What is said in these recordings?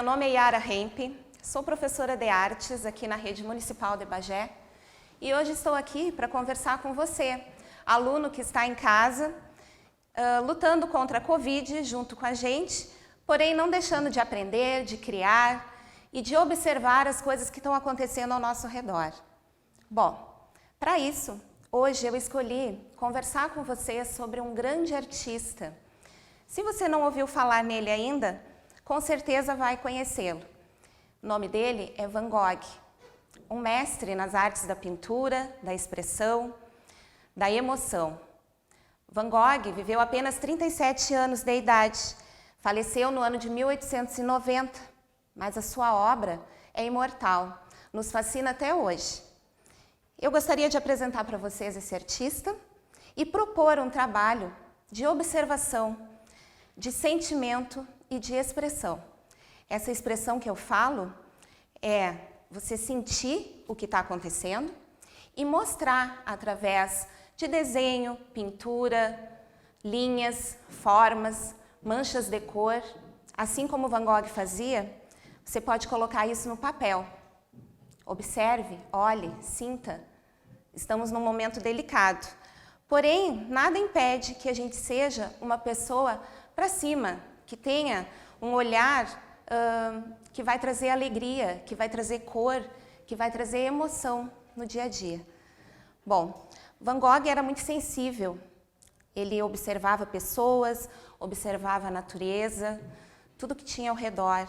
Meu nome é Yara Hemp, sou professora de artes aqui na Rede Municipal de Bagé e hoje estou aqui para conversar com você, aluno que está em casa, lutando contra a Covid junto com a gente, porém não deixando de aprender, de criar e de observar as coisas que estão acontecendo ao nosso redor. Bom, para isso, hoje eu escolhi conversar com você sobre um grande artista. Se você não ouviu falar nele ainda, com certeza vai conhecê-lo. O nome dele é Van Gogh, um mestre nas artes da pintura, da expressão, da emoção. Van Gogh viveu apenas 37 anos de idade, faleceu no ano de 1890, mas a sua obra é imortal, nos fascina até hoje. Eu gostaria de apresentar para vocês esse artista e propor um trabalho de observação, de sentimento e de expressão. Essa expressão que eu falo é você sentir o que está acontecendo e mostrar através de desenho, pintura, linhas, formas, manchas de cor. Assim como Van Gogh fazia, você pode colocar isso no papel. Observe, olhe, sinta. Estamos num momento delicado. Porém, nada impede que a gente seja uma pessoa para cima, que tenha um olhar que vai trazer alegria, que vai trazer cor, que vai trazer emoção no dia a dia. Bom, Van Gogh era muito sensível. Ele observava pessoas, observava a natureza, tudo que tinha ao redor.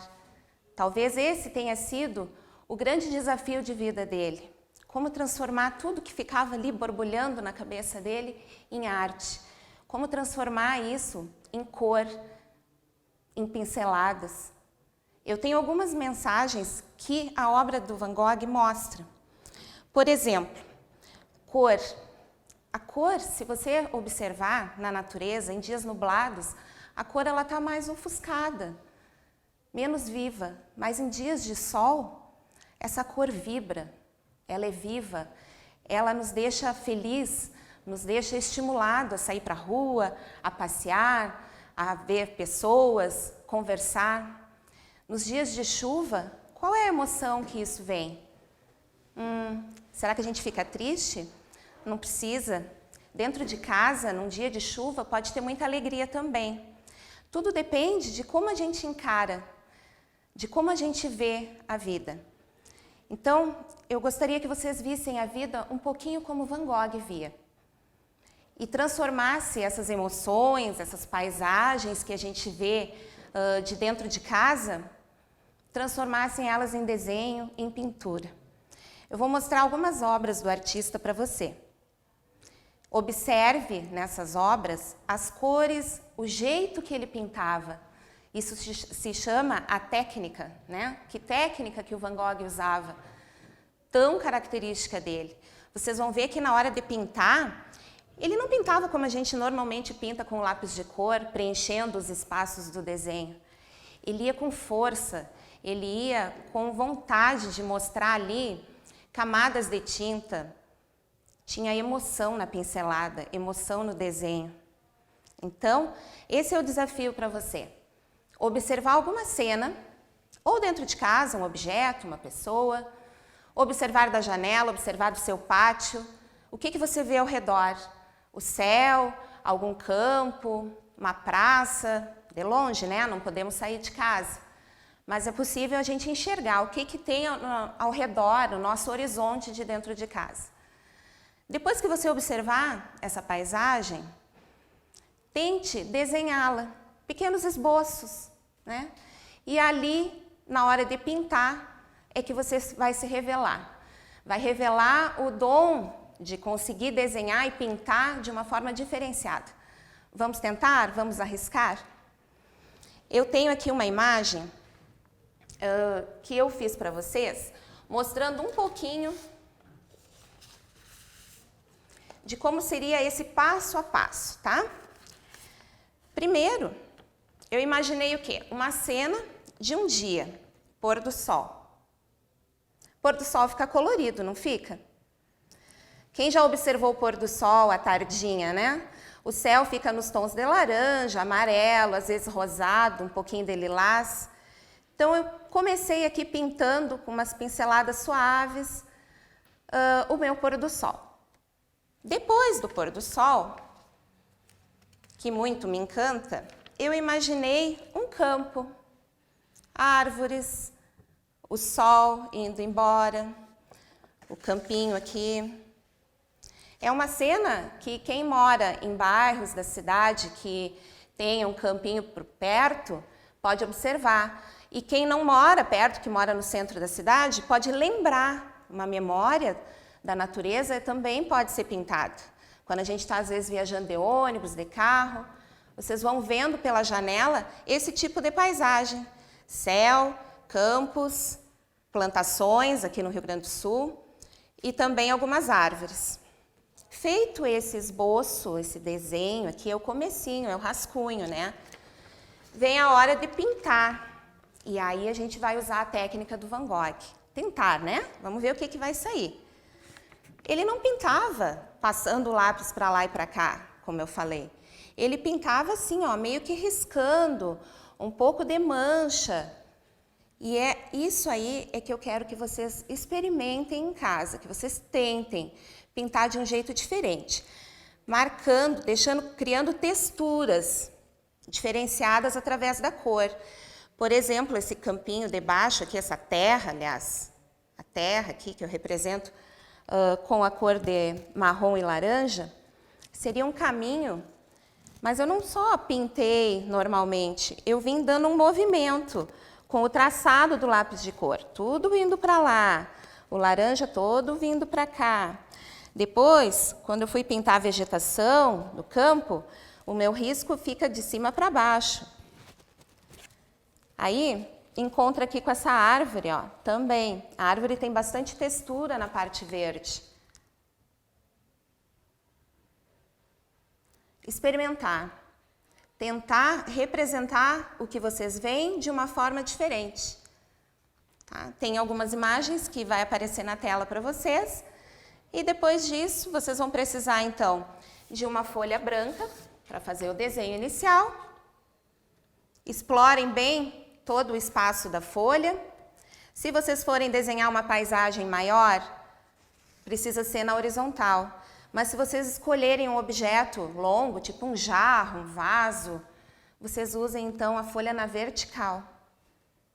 Talvez esse tenha sido o grande desafio de vida dele. Como transformar tudo que ficava ali borbulhando na cabeça dele em arte. Como transformar isso em cor, em pinceladas. Eu tenho algumas mensagens que a obra do Van Gogh mostra. Por exemplo, cor. A cor, se você observar na natureza, em dias nublados, a cor ela está mais ofuscada, menos viva. Mas em dias de sol, essa cor vibra, ela é viva, ela nos deixa feliz, nos deixa estimulado a sair para a rua, a passear, a ver pessoas, conversar. Nos dias de chuva, qual é a emoção que isso vem? Será que a gente fica triste? Não precisa. Dentro de casa, num dia de chuva, pode ter muita alegria também. Tudo depende de como a gente encara, de como a gente vê a vida. Então, eu gostaria que vocês vissem a vida um pouquinho como Van Gogh via. E transformasse essas emoções, essas paisagens que a gente vê de dentro de casa, transformassem elas em desenho, em pintura. Eu vou mostrar algumas obras do artista para você. Observe nessas obras as cores, o jeito que ele pintava. Isso se chama a técnica, né? Que técnica que o Van Gogh usava, tão característica dele. Vocês vão ver que na hora de pintar, ele não pintava como a gente normalmente pinta com lápis de cor, preenchendo os espaços do desenho. Ele ia com força, ele ia com vontade de mostrar ali camadas de tinta. Tinha emoção na pincelada, emoção no desenho. Então, esse é o desafio para você. Observar alguma cena, ou dentro de casa, um objeto, uma pessoa, observar da janela, observar do seu pátio. O que você vê ao redor? O céu, algum campo, uma praça, de longe, né? Não podemos sair de casa. Mas é possível a gente enxergar o que tem ao redor, no nosso horizonte de dentro de casa. Depois que você observar essa paisagem, tente desenhá-la, pequenos esboços, né? E ali, na hora de pintar, é que você vai se revelar. Vai revelar o dom de conseguir desenhar e pintar de uma forma diferenciada. Vamos tentar? Vamos arriscar? Eu tenho aqui uma imagem que eu fiz para vocês, mostrando um pouquinho de como seria esse passo a passo, tá? Primeiro, eu imaginei o quê? Uma cena de um dia, pôr do sol. Pôr do sol fica colorido, não fica? Quem já observou o pôr do sol à tardinha, né? O céu fica nos tons de laranja, amarelo, às vezes rosado, um pouquinho de lilás. Então, eu comecei aqui pintando com umas pinceladas suaves o meu pôr do sol. Depois do pôr do sol, que muito me encanta, eu imaginei um campo, árvores, o sol indo embora, o campinho aqui. É uma cena que quem mora em bairros da cidade que tem um campinho por perto pode observar. E quem não mora perto, que mora no centro da cidade, pode lembrar. Uma memória da natureza também pode ser pintada. Quando a gente está, às vezes, viajando de ônibus, de carro, vocês vão vendo pela janela esse tipo de paisagem. Céu, campos, plantações aqui no Rio Grande do Sul e também algumas árvores. Feito esse esboço, esse desenho aqui, é o comecinho, é o rascunho, né? Vem a hora de pintar. E aí a gente vai usar a técnica do Van Gogh. Tentar, né? Vamos ver o que vai sair. Ele não pintava passando o lápis para lá e para cá, como eu falei. Ele pintava assim, ó, meio que riscando, um pouco de mancha. E é isso aí é que eu quero que vocês experimentem em casa, que vocês tentem pintar de um jeito diferente. Marcando, criando texturas diferenciadas através da cor. Por exemplo, esse campinho de baixo aqui, essa terra, aliás, a terra aqui que eu represento com a cor de marrom e laranja, seria um caminho, mas eu não só pintei normalmente, eu vim dando um movimento com o traçado do lápis de cor, tudo indo para lá, o laranja todo vindo para cá. Depois, quando eu fui pintar a vegetação do campo, o meu risco fica de cima para baixo. Aí, encontra aqui com essa árvore, ó, também. A árvore tem bastante textura na parte verde. Experimentar. Tentar representar o que vocês veem de uma forma diferente. Tá? Tem algumas imagens que vai aparecer na tela para vocês. E depois disso, vocês vão precisar, então, de uma folha branca para fazer o desenho inicial. Explorem bem todo o espaço da folha. Se vocês forem desenhar uma paisagem maior, precisa ser na horizontal. Mas se vocês escolherem um objeto longo, tipo um jarro, um vaso, vocês usem então a folha na vertical,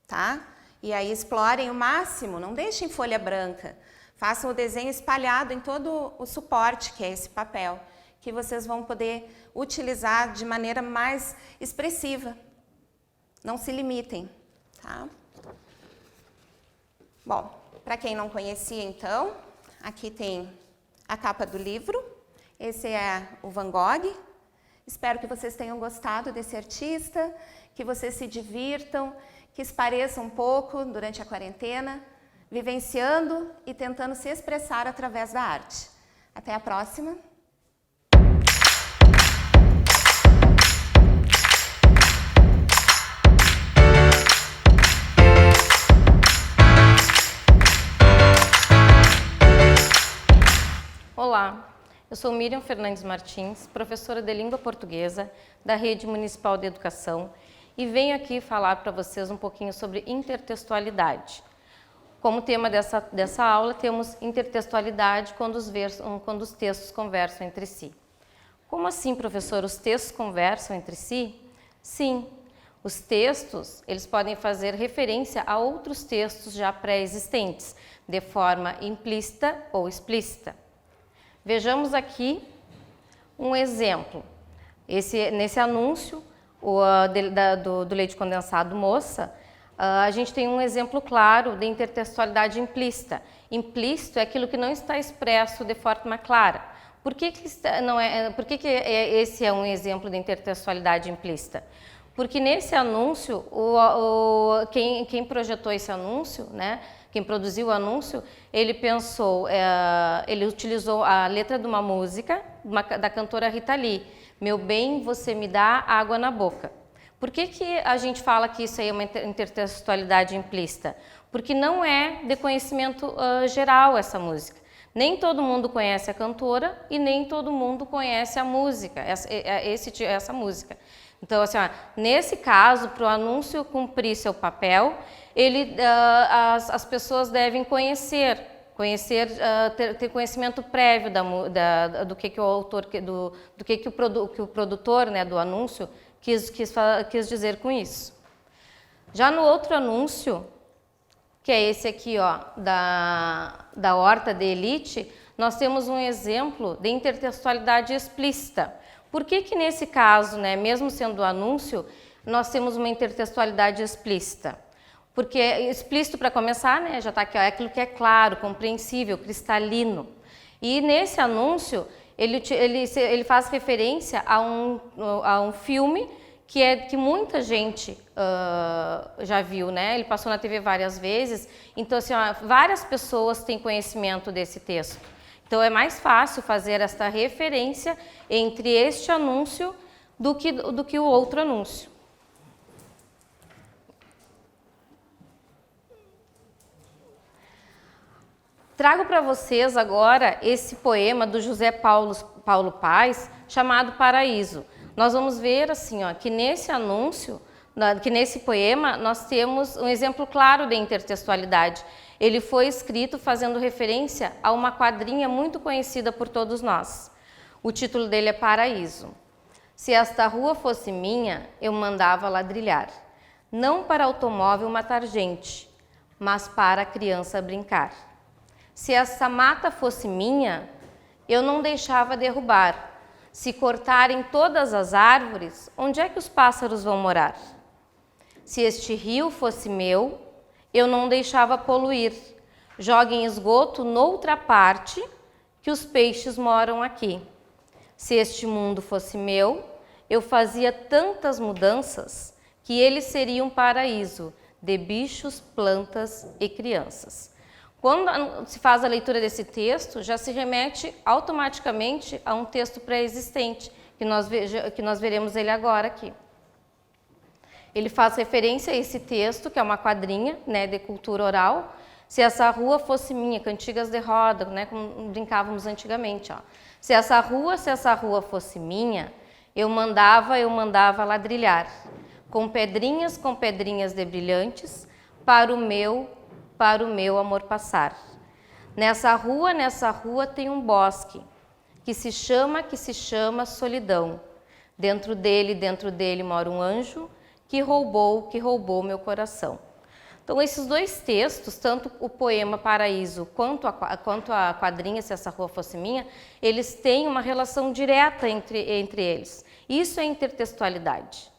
tá? E aí explorem o máximo, não deixem folha branca. Façam o desenho espalhado em todo o suporte, que é esse papel, que vocês vão poder utilizar de maneira mais expressiva. Não se limitem, tá? Bom, para quem não conhecia, então, aqui tem a capa do livro. Esse é o Van Gogh. Espero que vocês tenham gostado desse artista, que vocês se divirtam, que espareçam um pouco durante a quarentena, vivenciando e tentando se expressar através da arte. Até a próxima! Olá, eu sou Miriam Fernandes Martins, professora de Língua Portuguesa da Rede Municipal de Educação e venho aqui falar para vocês um pouquinho sobre intertextualidade. Como tema dessa aula, temos intertextualidade quando os textos conversam entre si. Como assim, professor, os textos conversam entre si? Sim, os textos eles podem fazer referência a outros textos já pré-existentes, de forma implícita ou explícita. Vejamos aqui um exemplo. Nesse anúncio do leite condensado Moça, a gente tem um exemplo claro de intertextualidade implícita. Implícito é aquilo que não está expresso de forma clara. Por que esse é um exemplo de intertextualidade implícita? Porque nesse anúncio, quem projetou esse anúncio, né, quem produziu o anúncio, ele pensou, ele utilizou a letra de uma música da cantora Rita Lee, Meu bem, você me dá água na boca. Por que a gente fala que isso aí é uma intertextualidade implícita? Porque não é de conhecimento geral essa música. Nem todo mundo conhece a cantora e nem todo mundo conhece a música, essa música. Então, assim, ó, nesse caso, para o anúncio cumprir seu papel, as pessoas devem ter conhecimento prévio do que o autor, do que o produtor, né, do anúncio quis dizer com isso. Já no outro anúncio, que é esse aqui, ó, da horta de elite, nós temos um exemplo de intertextualidade explícita. Por que nesse caso, né, mesmo sendo anúncio, nós temos uma intertextualidade explícita? Porque explícito, para começar, né, já está aqui, ó, é aquilo que é claro, compreensível, cristalino. E nesse anúncio, ele faz referência a um filme que muita gente já viu, né? Ele passou na TV várias vezes, então assim, ó, várias pessoas têm conhecimento desse texto. Então é mais fácil fazer esta referência entre este anúncio do que o outro anúncio. Trago para vocês agora esse poema do José Paulo Paes, chamado Paraíso. Nós vamos ver assim, ó, que nesse anúncio, que nesse poema, nós temos um exemplo claro de intertextualidade. Ele foi escrito fazendo referência a uma quadrinha muito conhecida por todos nós. O título dele é Paraíso. Se esta rua fosse minha, eu mandava ladrilhar. Não para automóvel matar gente, mas para a criança brincar. Se essa mata fosse minha, eu não deixava derrubar. Se cortarem todas as árvores, onde é que os pássaros vão morar? Se este rio fosse meu, eu não deixava poluir. Joguem esgoto noutra parte, que os peixes moram aqui. Se este mundo fosse meu, eu fazia tantas mudanças que ele seria um paraíso de bichos, plantas e crianças. Quando se faz a leitura desse texto, já se remete automaticamente a um texto pré-existente, que nós veremos ele agora aqui. Ele faz referência a esse texto, que é uma quadrinha, né, de cultura oral. Se essa rua fosse minha, cantigas de roda, né, como brincávamos antigamente. Ó. Se essa rua fosse minha, eu mandava ladrilhar, com pedrinhas de brilhantes, para o meu amor passar. Nessa rua tem um bosque, que se chama solidão. Dentro dele mora um anjo, que roubou meu coração. Então, esses dois textos, tanto o poema Paraíso quanto a quadrinha Se Essa Rua Fosse Minha, eles têm uma relação direta entre eles. Isso é intertextualidade.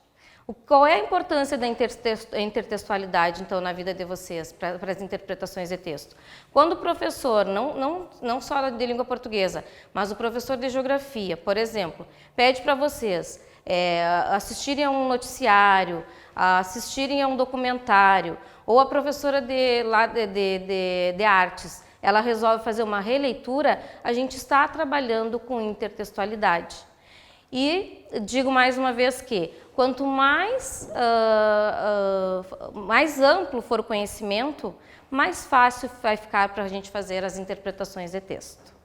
Qual é a importância da intertextualidade, então, na vida de vocês, para as interpretações de texto? Quando o professor, não só de língua portuguesa, mas o professor de geografia, por exemplo, pede para vocês assistirem a um noticiário, assistirem a um documentário, ou a professora de artes, ela resolve fazer uma releitura, a gente está trabalhando com intertextualidade. E digo mais uma vez que, quanto mais amplo for o conhecimento, mais fácil vai ficar para a gente fazer as interpretações de texto.